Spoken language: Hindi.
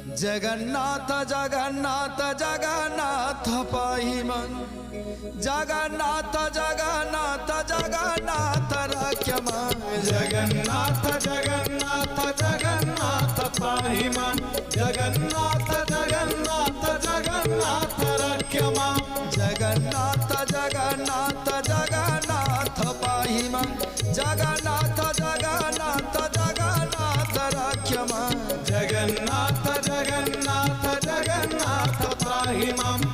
जगन्नाथ जगन्नाथ जगन्नाथ पाहि मन, जगन्नाथ जगन्नाथ जगन्नाथ रक्ष मन, जगन्नाथ जगन्नाथ जगन्नाथ पाहि मन, जगन्नाथ जगन्नाथ जगन्नाथ रक्ष मन, जगन्नाथ जगन्नाथ जगन्नाथ पाहि मन, जगन्नाथ जगन्नाथ जगन्नाथ रक्ष मन, जगन्नाथ जगन्नाथ जगन्नाथ पाहि मन,